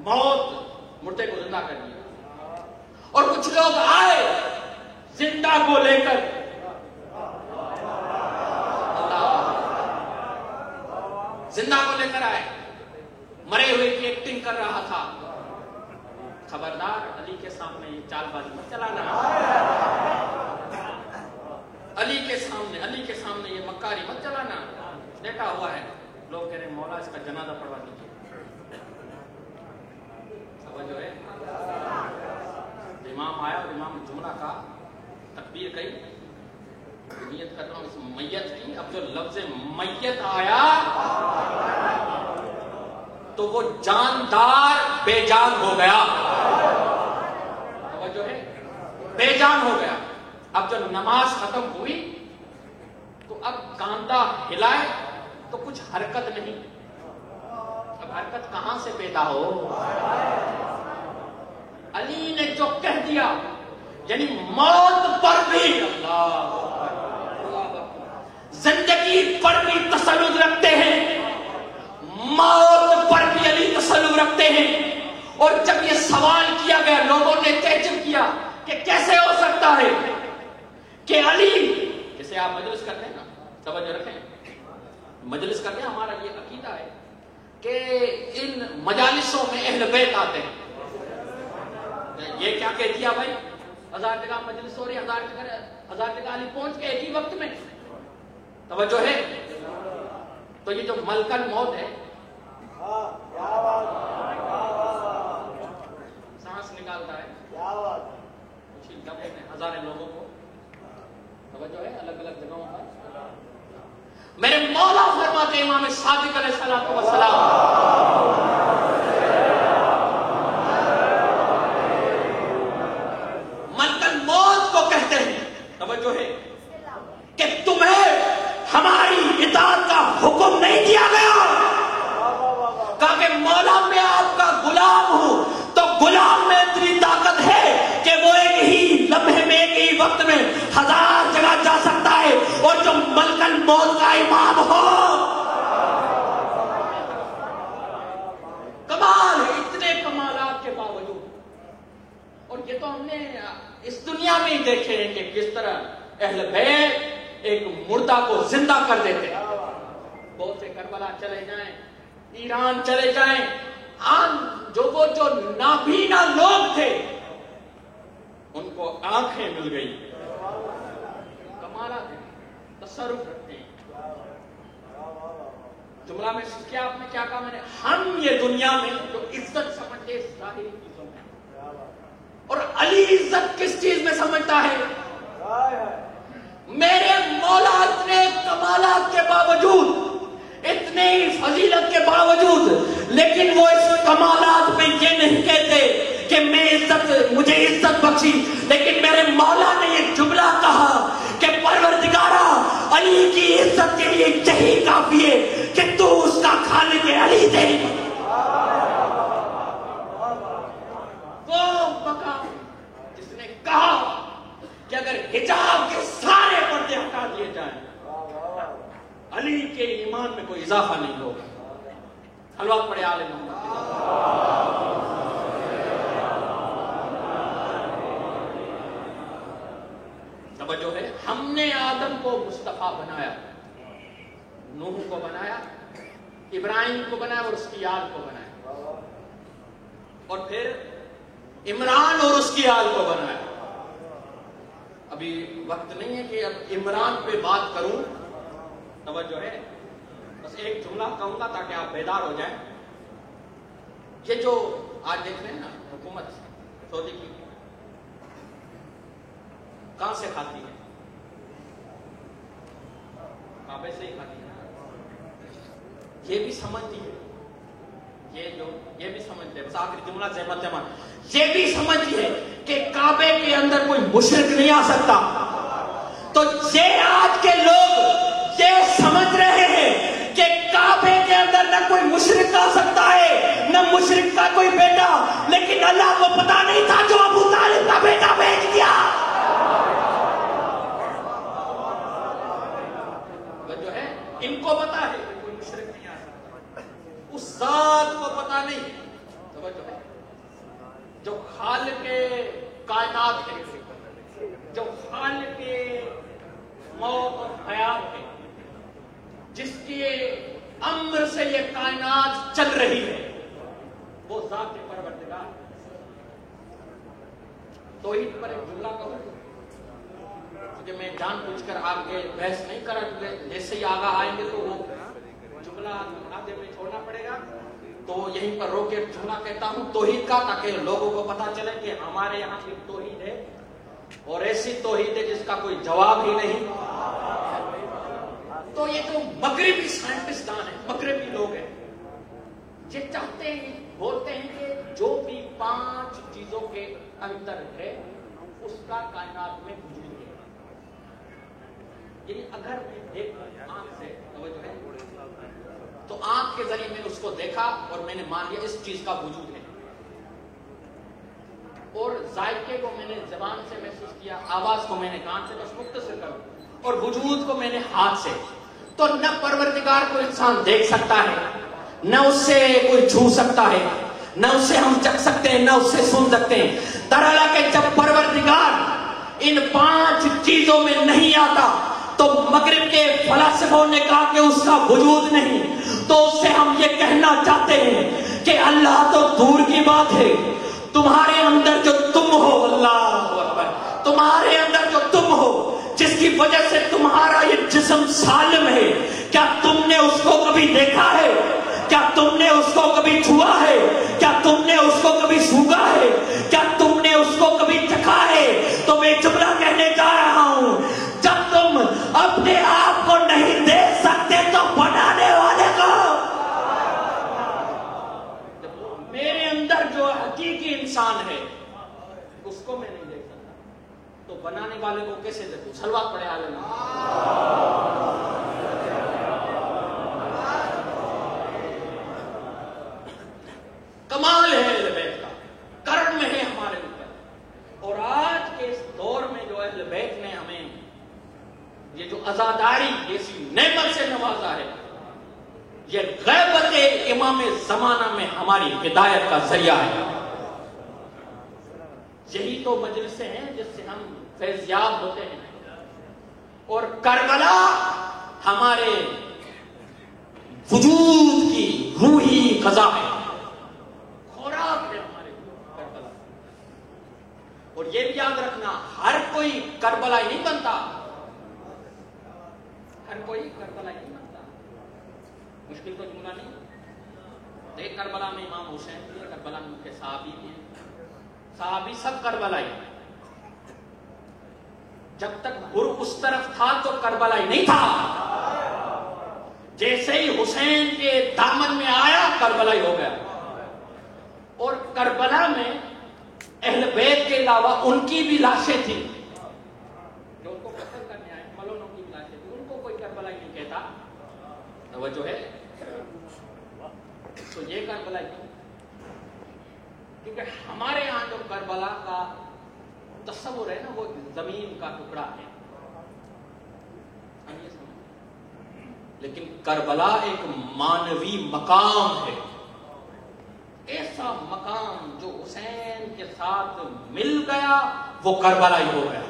موت مردے کو زندہ کر دیا، اور کچھ لوگ آئے زندہ کو لے کر، زندہ کو لے کر آئے، مرے ہوئے کی ایکٹنگ کر رہا تھا۔ خبردار علی کے سامنے یہ چال بازی مت چلانا، علی کے سامنے یہ مکاری مت چلانا، دیکھا ہوا ہے، لوگ کہہ رہے ہیں مولا اس کا جنازہ پڑھوا دیجیے، جو ہے امام آیا اور امام جمعہ کا تکبیر کہی، نیت کر رہا ہوں اس میت کی، اب جو لفظ میت آیا تو وہ جاندار بے جان ہو گیا، جو ہے بے جان ہو گیا۔ اب جب نماز ختم ہوئی تو اب کاندھا ہلائے تو کچھ حرکت نہیں، اب حرکت کہاں سے پیدا ہو؟ علی نے جو کہہ دیا، یعنی موت پر بھی زندگی پر بھی تسلط رکھتے ہیں، موت پر بھی علی تسلط رکھتے ہیں۔ اور جب یہ سوال کیا گیا لوگوں نے تعجب کیا کہ کیسے ہو سکتا ہے کہ علی، جیسے آپ مجلس کرتے ہیں نا، توجہ رکھیں، مجلس کرتے ہیں، ہمارا یہ عقیدہ ہے کہ ان مجالسوں میں اہل بیت آتے ہیں۔ یہ کیا کہہ دیا بھائی، 1000 جگہ مجلس ہو رہی ہے، 1000 جگہ علی پہنچ کے ایک ہی وقت میں، توجہ ہے۔ تو یہ جو ملکن موت ہے، سانس نکالتا ہے، کچھ ہی دم میں ہزاریں لوگوں کو، توجہ ہے، الگ الگ جگہوں پر۔ میرے مولا فرماتے امام صادق علیہ الصلوۃ والسلام، ملکن موت کو کہتے ہیں، توجہ ہے، کہ تمہیں ہماری اور یہ تو ہم نے اس دنیا میں ہی دیکھے ہیں کہ کس طرح اہل بیت ایک مردہ کو زندہ کر دیتے ہیں. بہت سے کربلا چلے جائیں, ایران چلے جائیں, جو نابینا لوگ تھے ان کو آنکھیں مل گئی. کمالات ہیں, تصرف رکھتے ہیں. جملہ میں کیا آپ نے کیا کہا میں نے, ہم یہ دنیا میں جو عزت سمجھتے ظاہری چیزوں میں, اور علی عزت کس چیز میں سمجھتا ہے؟ میرے مولا اتنے کمالات کے باوجود, اتنے فضیلت کے باوجود, لیکن وہ اس کمالات میں یہ نہیں کہتے کہ مجھے عزت بخشی, لیکن میرے مولا نے یہ جملہ کہا کہ پروردگارا علی کی عزت کے لیے یہی کافی ہے کہ تو اس کا خالق علی تیری. وہ مقام جس نے کہا کہ اگر حجاب کے سارے پردے ہٹا دیے جائیں علی کے ایمان میں کوئی اضافہ نہیں ہوگا. حلوات پڑے آل محمد. توجہ ہے, ہم نے آدم کو مصطفیٰ بنایا, نوح کو بنایا, ابراہیم کو بنایا اور اس کی آل کو بنایا, اور پھر عمران اور اس کی آل کو بنایا. ابھی وقت نہیں ہے کہ اب عمران پہ بات کروں. توجہ ہے, بس ایک جملہ کہوں گا تاکہ آپ بیدار ہو جائیں. یہ جو آج دیکھ رہے ہیں نا حکومت سعودی کی, کہاں سے کھاتی ہے؟ کعبے سے ہی کھاتی ہے. یہ بھی سمجھتی ہے, یہ بھی سمجھتے ہیں, بس آخری جملہ زحمت ہے, یہ بھی سمجھتی ہے کہ کعبے کے اندر کوئی مشرک نہیں آ سکتا. تو یہ آج کے لوگ یہ سمجھ رہے ہیں کہ کعبے کے اندر نہ کوئی مشرک آ سکتا ہے, نہ مشرک کا کوئی بیٹا, لیکن اللہ کو پتا نہیں تھا جو ابو طالب کا بیٹا بھیج دیا. جو ہے ان کو پتا ہے کہ کوئی مشرک نہیں آ سکتا, اس ذات کو پتا نہیں. توجہ ہے, جو خالق کائنات ہے, جو خالق موت اور حیات ہے, جس کے امر سے یہ کائنات چل رہی ہے, وہ ذات پروردگار. توحید پر ایک جملہ کہوں کہ میں جان پوچھ کر آگے بحث نہیں کر رہا, جیسے ہی آگاہ آئیں گے تو وہ جملہ آدھے میں چھوڑنا پڑے گا. تو یہیں پر رو کے جملہ کہتا ہوں توحید کا, تاکہ لوگوں کو پتا چلے کہ ہمارے یہاں کی توحید ہے, اور ایسی توحید ہے جس کا کوئی جواب ہی نہیں. تو یہ جو مغربی سائنٹسٹان ہیں, مغربی لوگ ہیں, یہ چاہتے ہیں, بولتے ہیں کہ جو بھی 5 چیزوں کے اندر ہے اس کا کائنات میں وجود ہے. یعنی اگر میں دیکھ آنکھ سے, توجہ ہے, تو آنکھ کے ذریعے میں نے اس کو دیکھا اور میں نے مان لیا اس چیز کا وجود ہے, اور ذائقے کو میں نے زبان سے محسوس کیا, آواز کو میں نے کان سے, بس مختصر کروں, اور وجود کو میں نے ہاتھ سے. تو نہ پروردگار کو انسان دیکھ سکتا ہے, نہ اس سے کوئی چھو سکتا ہے, نہ اس سے ہم چکھ سکتے ہیں, نہ اس سے سن سکتے ہیں. درحالانکہ کہ جب پروردگار ان 5 چیزوں میں نہیں آتا تو مغرب کے فلاسفوں نے کہا کہ اس کا وجود نہیں. تو اس سے ہم یہ کہنا چاہتے ہیں کہ اللہ تو دور کی بات ہے, تمہارے اندر جو تم ہو, اللہ اکبر, تمہارے اندر جو تم ہو, جس کی وجہ سے تمہارا یہ جسم سالم ہے, کیا تم نے اس کو کبھی دیکھا ہے؟ کیا تم نے اس کو کبھی چھوا ہے؟ کیا تم نے اس کو کبھی سونگا ہے؟ کیا تم نے اس کو کبھی چکھا ہے؟ تو میں جملہ کہنے جا رہا ہوں, جب تم اپنے آپ کو نہیں دیکھ سکتے تو بنانے والے کو, میرے اندر جو حقیقی انسان ہے اس کو میں نہیں دیکھ سکتا, تو بنانے والے کو کیسے دیکھوں؟ صلوات پڑھے عالم. کمال ہے اہل بیت کا, کرم ہے ہمارے اوپر. اور آج کے اس دور میں جو اہل بیت نے ہمیں یہ جو عزاداری جیسی نعمت سے نوازا ہے, یہ غیبت امام زمانہ میں ہماری ہدایت کا ذریعہ ہے. یہی تو مجلسیں ہیں جس سے ہم فیضیاب ہوتے ہیں، اور کربلا ہمارے وجود کی روحی غذا ہے، خوراک ہے ہمارے کربلا۔ اور یہ بھی یاد رکھنا، ہر کوئی کربلا نہیں بنتا، ہر کوئی کربلا نہیں بنتا، مشکل تو جملہ نہیں۔ ایک کربلا میں امام حسین بھی ہے، کربلا میں ان کے صحابی بھی ہیں، صحابی سب کربلا ہی۔ جب تک گر اس طرف تھا تو کربلا ہی نہیں تھا، جیسے ہی حسین کے دامن میں آیا کربلا ہی ہو گیا۔ اور کربلا میں اہل بیت کے علاوہ ان کی بھی لاشیں تھیں جو ان کو قتل کرنے آئے، ملونوں کی بھی لاشیں تھیں، ان کو کوئی کربلا ہی نہیں کہتا۔ توجہ ہے؟ تو یہ کربلا کیوں؟ کیونکہ ہمارے یہاں جو کربلا کا تصور ہے نا، وہ زمین کا ٹکڑا ہے، ہم یہ سمجھ، لیکن کربلا ایک مانوی مقام ہے، ایسا مقام جو حسین کے ساتھ مل گیا وہ کربلا ہی ہو گیا،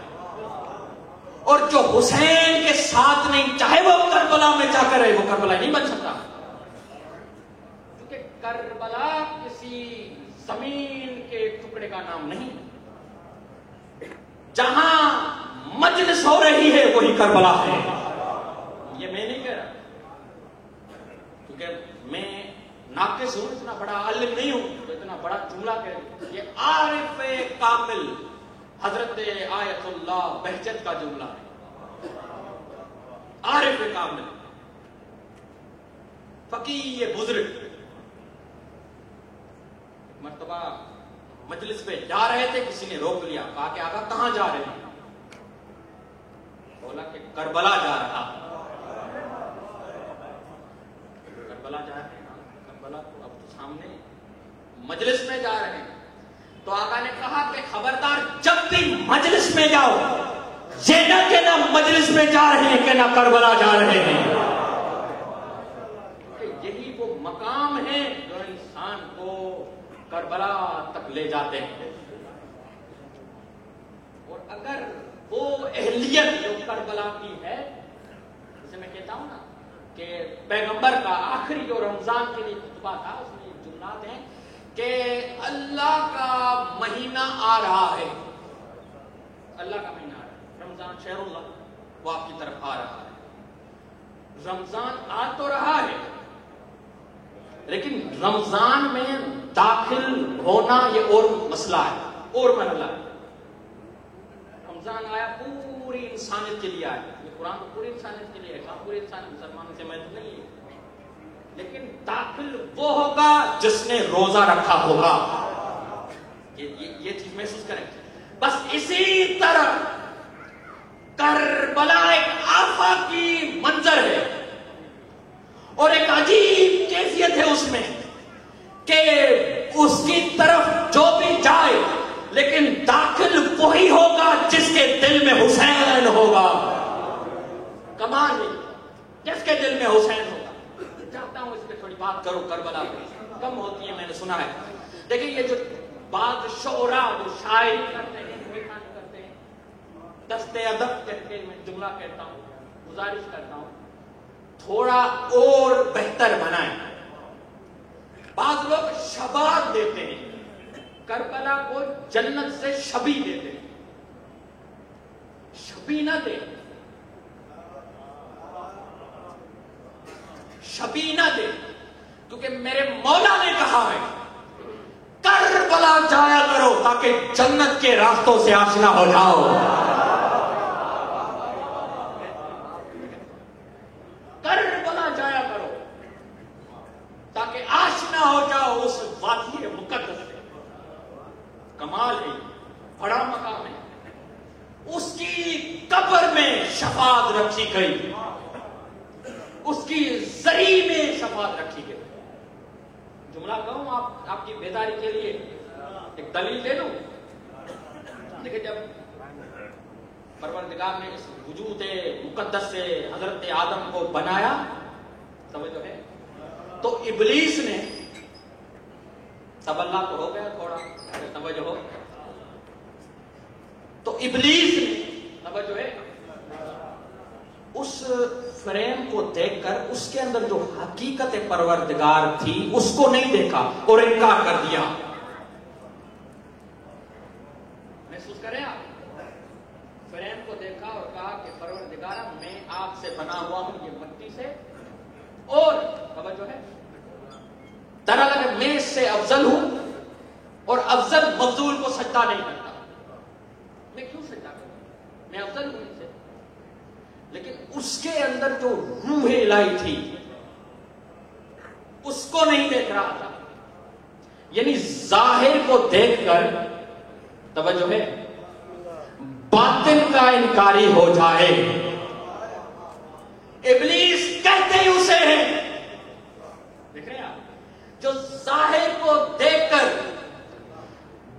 اور جو حسین کے ساتھ نہیں، چاہے وہ کربلا میں جا کر رہے، وہ کربلا ہی نہیں بن سکتا، کیونکہ کربلا کسی زمین کے ٹکڑے کا نام نہیں، جہاں مجلس ہو رہی ہے وہی کربلا ہے۔ یہ میں نہیں کہہ رہا، کیونکہ میں ناقص ہوں، اتنا بڑا عالم نہیں ہوں تو اتنا بڑا جملہ کہہ رہا، یہ عارف کامل حضرت آیت اللہ بہجت کا جملہ ہے، عارف کامل فقیہ بزرگ۔ مرتبہ مجلس پہ جا رہے تھے، کسی نے روک لیا، کہا کہ آقا کہاں جا رہے ہیں؟ بولا کہ کربلا جا رہا۔ کربلا جا رہے ہیں، کربلا تو اب تو سامنے، مجلس میں جا رہے ہیں۔ تو آقا نے کہا کہ خبردار، جب بھی مجلس میں جاؤ یہ نہ کہنا مجلس میں جا رہے ہیں، کہنا کربلا جا رہے ہیں، یہی وہ مقام ہے جو انسان کو کربلا تک لے جاتے ہیں۔ اور اگر وہ اہلیت جو کربلا کی ہے، جسے میں کہتا ہوں نا کہ پیغمبر کا آخری جو رمضان کے لیے خطبہ تھا، اس میں یہ جملات ہیں کہ اللہ کا مہینہ آ رہا ہے، اللہ کا مہینہ آ رہا ہے، رمضان شہر اللہ، وہ آپ کی طرف آ رہا ہے۔ رمضان آ تو رہا ہے، لیکن رمضان میں داخل ہونا یہ اور مسئلہ ہے، اور مرحلہ ہے۔ رمضان آیا، پوری انسانیت کے لیے آیا، یہ قرآن تو پوری انسانیت کے لیے ہے، پوری انسانیت مسلمانوں سے محدود نہیں ہے، لیکن داخل وہ ہوگا جس نے روزہ رکھا ہوگا۔ یہ چیز محسوس کریں۔ بس اسی طرح کربلا ایک آفاقی منظر ہے، اور ایک عجیب کیفیت ہے اس میں کہ اس کی طرف جو بھی جائے لیکن داخل وہی ہوگا جس کے دل میں حسین ہوگا۔ کمال نہیں، جس کے دل میں حسین ہوگا۔ چاہتا ہوں اس پہ تھوڑی بات کرو، کربلا پہ کم ہوتی ہے، میں نے سنا ہے۔ لیکن یہ جو بعض شعراء جو شاعری کرتے ہیں، لکھانی کرتے ہیں، دست ادب کہتے ہیں، میں جملہ کہتا ہوں، گزارش کرتا ہوں تھوڑا اور بہتر بنائیں۔ بعض لوگ شباب دیتے ہیں، کربلا کو جنت سے شبی دیتے ہیں، شبی نہ دے، شبی نہ دے، کیونکہ میرے مولا نے کہا ہے کربلا جایا کرو تاکہ جنت کے راستوں سے آشنا ہو جاؤ۔ کربلا جایا کرو تاکہ آشنا ہو جاؤ اس وادی مقدس سے۔ کمال ہے، بڑا مقام ہے۔ اس کی قبر میں شفاعت رکھی گئی، اس کی زری میں شفاعت رکھی گئی۔ جملہ کہوں آپ کی بیداری کے لیے ایک دلیل دے دوں۔ دیکھیں، جب پروردگار نے اس وجود مقدس سے حضرت آدم کو بنایا، توجہ ہے، تو ابلیس نے، تب اللہ تو ہو گیا تھوڑا، توجہ ہو، ابلیس نے توجہ ہے اس فریم کو دیکھ کر اس کے اندر جو حقیقت پروردگار تھی اس کو نہیں دیکھا اور انکار کر دیا. محسوس کریں آپ فریم کو دیکھا اور کہا کہ پروردگار میں آپ سے بنا ہوا ہوں یہ مٹی سے اور توجہ ہے دراصل میں اس سے افضل ہوں اور افضل مفضول کو سجدہ نہیں کرتا. میں کیوں سجدہ کرتا؟ میں افضل ہوں ان سے. لیکن اس کے اندر جو روح الہی تھی اس کو نہیں دیکھ رہا تھا. یعنی ظاہر کو دیکھ کر توجہ ہے باطن کا انکاری ہو جائے. ابلیس کہتے ہی اسے ہیں دیکھ رہے ہیں آپ جو ظاہر کو دیکھ کر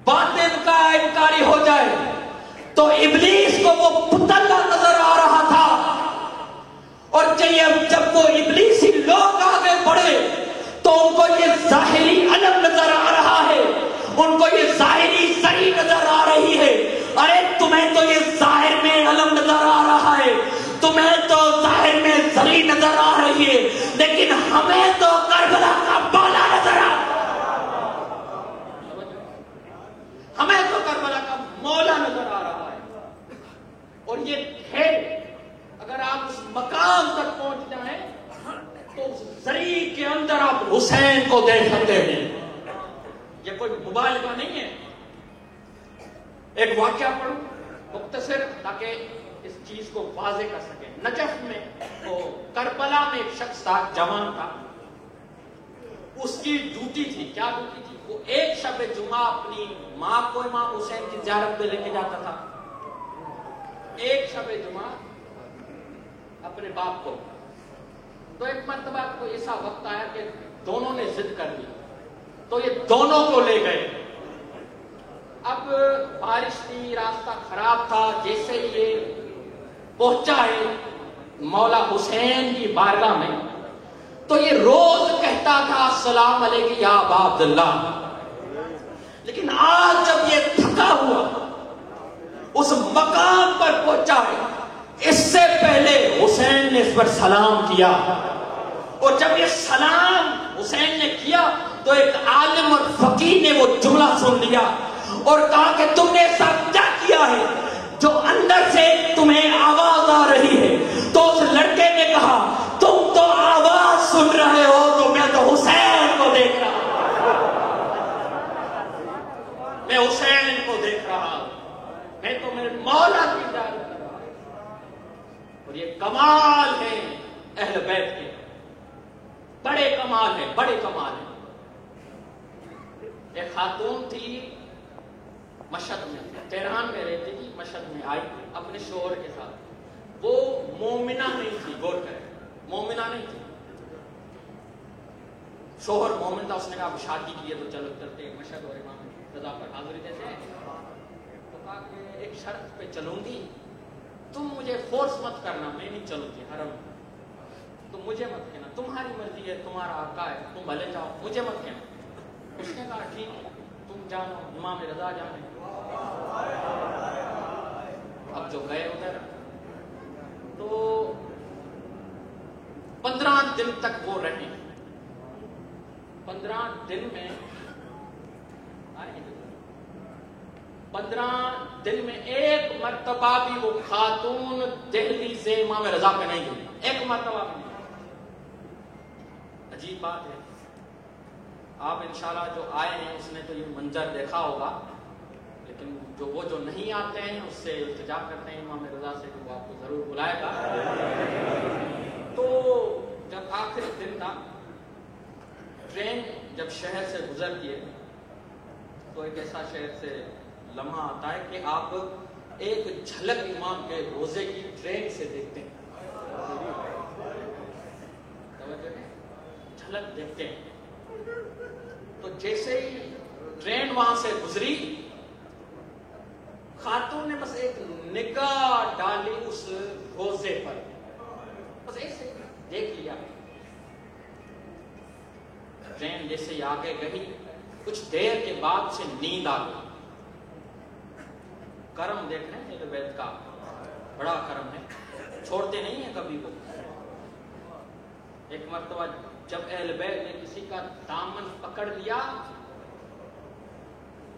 باطن کا انکاری ہو جائے. تو ابلیس کو وہ پتلا نظر آ رہا تھا اور جب وہ ابلیسی لوگ آگے بڑھے تو ان کو یہ ظاہری علم نظر آ رہا ہے, ان کو یہ ظاہری صحیح نظر آ رہی ہے. ارے تمہیں تو یہ ظاہر میں علم نظر آ رہا ہے, تمہیں تو ظاہر میں زری نظر آ رہی ہے, لیکن ہمیں تو کربلا کا مولا نظر آ رہا ہے. ہمیں تو کربلا کا مولا نظر آ رہا ہے. اور یہ کھیل اگر آپ اس مقام تک پہنچ جائیں تو اس زری کے اندر آپ حسین کو دیکھ سکتے ہیں. یہ کوئی مبالغہ نہیں ہے. ایک واقعہ پڑھوں مختصر تاکہ اس چیز کو واضح کر سکیں. نجف میں تو کربلا میں ایک شخص تھا, جوان تھا. اس کی ڈیوٹی تھی. کیا ڈیوٹی تھی؟ وہ ایک شب جمعہ اپنی ماں کو امام حسین کی زیارت پہ لے کے جاتا تھا. ایک شب جمعہ اپنے باپ کو. تو ایک مرتبہ کو ایسا وقت آیا کہ دونوں نے ضد کر لی تو یہ دونوں کو لے گئے. اب بارش تھی, راستہ خراب تھا. جیسے یہ پہنچا ہے مولا حسین کی بارگاہ میں تو یہ روز کہتا تھا السلام علیکم یا ابا عبداللہ. لیکن آج جب یہ تھکا ہوا اس مقام پر پہنچا ہے, اس سے پہلے حسین نے اس پر سلام کیا. اور جب یہ سلام حسین نے کیا تو ایک عالم اور فقیر نے وہ جملہ سن لیا اور کہا کہ تم نے ایسا کیا کیا ہے جو اندر سے تمہیں آواز آ رہی ہے. تو اس لڑکے نے کہا تم تو آواز سن رہے ہو تو میں تو حسین کو دیکھ رہا ہوں. میں حسین کو دیکھ رہا ہوں. میں تو میرے مولا کی زیارت کر رہا ہوں. اور یہ کمال ہے اہل بیت کے, بڑے کمال ہے, بڑے کمال ہے. ایک خاتون تھی مشہد میں, تہران میں رہتی تھی, مشہد میں آئی اپنے شوہر کے ساتھ. وہ مومنہ نہیں تھی, غور کریں, مومنہ نہیں تھی. شوہر مومن تھا. اس نے کہا شادی کی ہے تو چلو چلتے مشہد اور امام رضا پر حاضری دیتے ہیں. تو کہا کہ ایک شرط پہ چلوں گی, تم مجھے فورس مت کرنا, میں نہیں چلوں گی حرم, تم مجھے مت کہنا, تمہاری مرضی ہے, تمہارا آقا ہے, تم بھلے جاؤ, مجھے مت کہنا. اس نے کہا ٹھیک ہے تم جانو, امام رضا جانے. اب جو گئے ادھر تو 15 دن تک وہ رہے. 15 دن میں 15 دن میں ایک مرتبہ بھی وہ خاتون دہلی سے امام رضا پہ نہیں گئی, ایک مرتبہ بھی نہیں. عجیب بات ہے. آپ انشاءاللہ جو آئے ہیں اس نے تو یہ منظر دیکھا ہوگا, لیکن وہ جو نہیں آتے ہیں اس سے التجا کرتے ہیں امام رضا سے کہ وہ آپ کو ضرور بلائے گا. تو جب آخری دن تھا, ٹرین جب شہر سے گزرتی ہے تو ایک ایسا شہر سے لمحہ آتا ہے کہ آپ ایک جھلک امام کے روزے کی ٹرین سے دیکھتے ہیں, جھلک دیکھتے ہیں. تو جیسے ہی ٹرین وہاں سے گزری, خاتون نے بس ایک نگاہ ڈالی اس روزے پر, بس ایسے دیکھ لیا. ٹرین جیسے ہی آگے گئی, کچھ دیر کے بعد سے نیند آ گئی. کرم دیکھ رہے ہیں اہل بیت کا، بڑا کرم ہے، چھوڑتے نہیں ہیں کبھی وہ۔ ایک مرتبہ جب اہل بیت نے کسی کا دامن پکڑ لیا،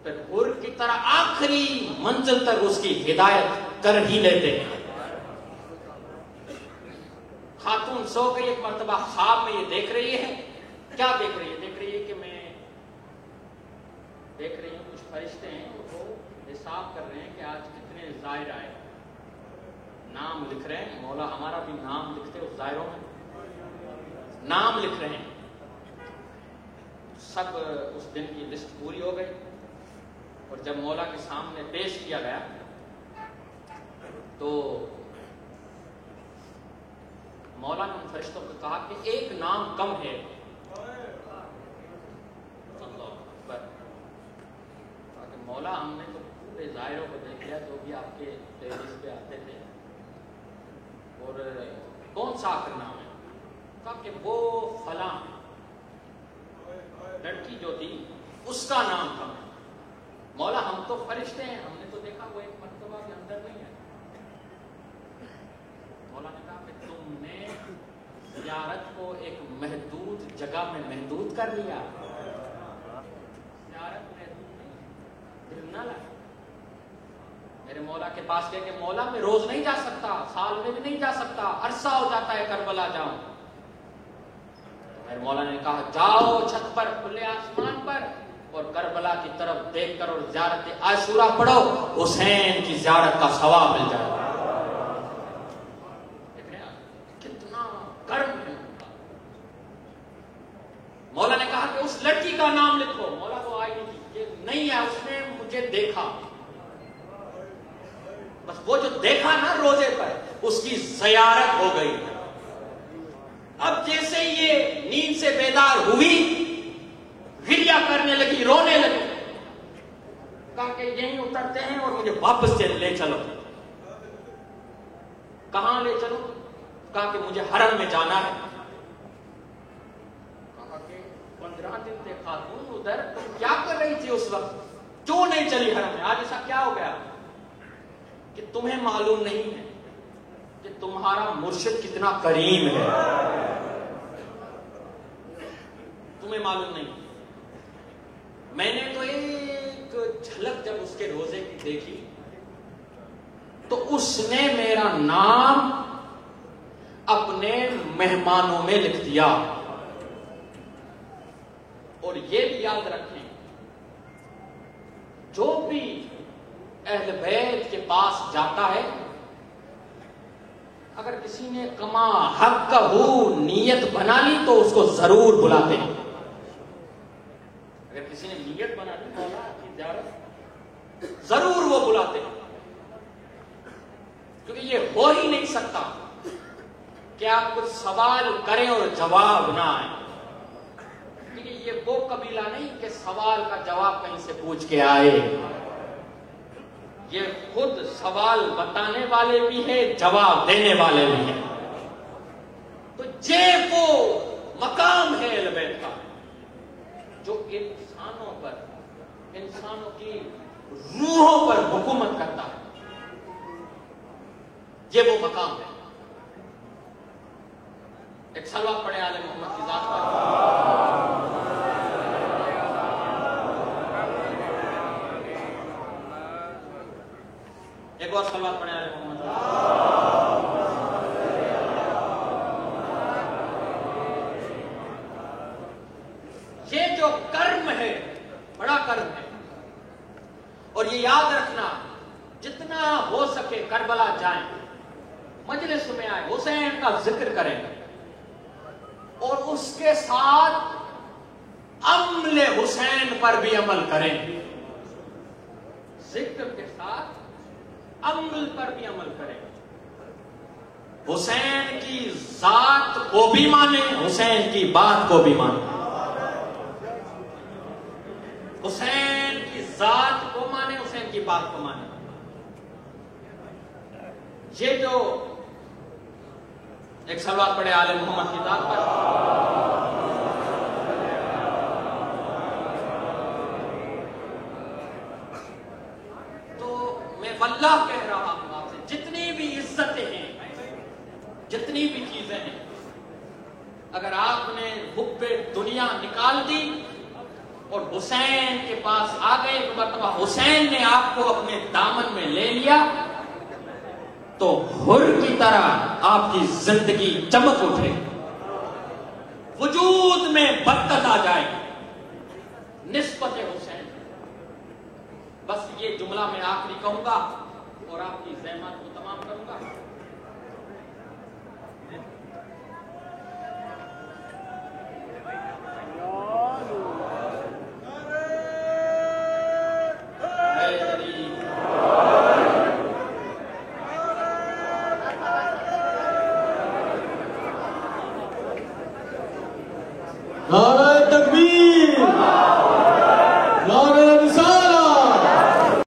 پھر حر کی طرح آخری منزل تک اس کی ہدایت کر ہی لیتے ہیں۔ خاتون سو گئی، ایک مرتبہ خواب میں یہ دیکھ رہی ہے، کیا دیکھ رہی ہے؟ دیکھ رہی ہے کہ میں دیکھ رہی ہوں کچھ فرشتے ہیں، وہ حساب کر رہے ہیں کہ آج کتنے زائر آئے، نام لکھ رہے ہیں، مولا ہمارا بھی نام لکھتے اس زائروں میں، نام لکھ رہے ہیں۔ سب اس دن کی لسٹ پوری ہو گئی، اور جب مولا کے سامنے پیش کیا گیا تو مولا نے ان فرشتوں کو کہا کہ ایک نام کم ہے۔ مولا ہم نے تو پورے ظاہروں کو دیکھ لیا جو بھی آپ کے ٹیبلز پہ آتے تھے، اور کون سا آخر نام ہے؟ کہا کہ وہ فلاں لڑکی جو تھی اس کا نام کم ہے۔ مولا ہم تو فرشتے ہیں، ہم نے تو دیکھا وہ ایک مرتبہ بھی اندر نہیں ہے۔ مولا نے کہا کہ تم نے زیارت کو ایک محدود جگہ میں محدود کر لیا، زیارت محدود نہیں، دل نہ لائے۔ میرے مولا کے پاس گئے کہ مولا میں روز نہیں جا سکتا، سال میں بھی نہیں جا سکتا، عرصہ ہو جاتا ہے کربلا جاؤں۔ میرے مولا نے کہا جاؤ چھت پر کھلے آسمان پر اور کربلا کی طرف دیکھ کر اور زیارت عاشورہ پڑھو، حسین کی زیارت کا ثواب مل جائے گا۔ کتنا کرم ہے ان کا۔ مولا نے کہا کہ اس لڑکی کا نام لکھو، مولا تو آئی نہیں ہے، اس نے مجھے دیکھا، بس وہ جو دیکھا نا روزے پر اس کی زیارت ہو گئی۔ اب جیسے یہ نیند سے بیدار ہوئی گریہ کرنے لگی، رونے لگی، کہا کہ یہیں اترتے ہیں اور مجھے واپس سے لے چلو۔ کہاں لے چلو؟ کہا کہ مجھے حرم میں جانا ہے۔ کہا کہ 15 دن تھے خاتون ادھر، تم کیا کر رہی تھی اس وقت؟ کیوں نہیں چلی حرم میں؟ آج ایسا کیا ہو گیا کہ تمہیں معلوم نہیں ہے کہ تمہارا مرشد کتنا کریم ہے؟ تمہیں معلوم نہیں۔ میں نے تو ایک جھلک جب اس کے روزے کی دیکھی تو اس نے میرا نام اپنے مہمانوں میں لکھ دیا۔ اور یہ بھی یاد رکھیں، جو بھی اہل بیت کے پاس جاتا ہے، اگر کسی نے کما حق کا نیت بنا لی تو اس کو ضرور بلاتے ہیں۔ اگر کسی نے نیت بنا لی مولا کی زیارت، ضرور وہ بلاتے ہیں، کیونکہ یہ ہو ہی نہیں سکتا کہ آپ کچھ سوال کریں اور جواب نہ آئے۔ کیونکہ یہ وہ قبیلہ نہیں کہ سوال کا جواب کہیں سے پوچھ کے آئے، یہ خود سوال بتانے والے بھی ہیں، جواب دینے والے بھی ہیں۔ تو یہ وہ مقام ہے اہل بیت کا جو انسانوں پر، انسانوں کی روحوں پر حکومت کرتا ہے، یہ وہ مقام ہے۔ ایک صلوات پڑھے آل محمد کی ذات پر۔ ایک اور صلوات پڑھے آل محمد۔ یہ جو کرم ہے بڑا کرم ہے، اور یہ یاد رکھنا جتنا ہو سکے کربلا جائیں، مجلس میں آئے، حسین کا ذکر کریں، اور اس کے ساتھ عمل حسین پر بھی عمل کریں۔ ذکر کے ساتھ عمل پر بھی عمل کریں۔ حسین کی ذات کو بھی مانیں، حسین کی بات کو بھی مانیں۔ حسین کی ذات کو مانیں، حسین کی بات کو مانیں۔ یہ جو ایک صلوات پڑھے آل محمد کی ذات پر۔ تو میں واللہ کہہ رہا ہوں آپ سے، جتنی بھی عزتیں ہیں، جتنی بھی چیزیں ہیں، اگر آپ نے حب دنیا نکال دی اور حسین کے پاس آ گئے، ایک مرتبہ حسین نے آپ کو اپنے دامن میں لے لیا تو حر کی طرح آپ کی زندگی چمک اٹھے، وجود میں برکت آ جائے نسبت حسین۔ بس یہ جملہ میں آخری کہوں گا اور آپ کی زحمت کو تمام کروں گا۔ نعرہ تکبیر،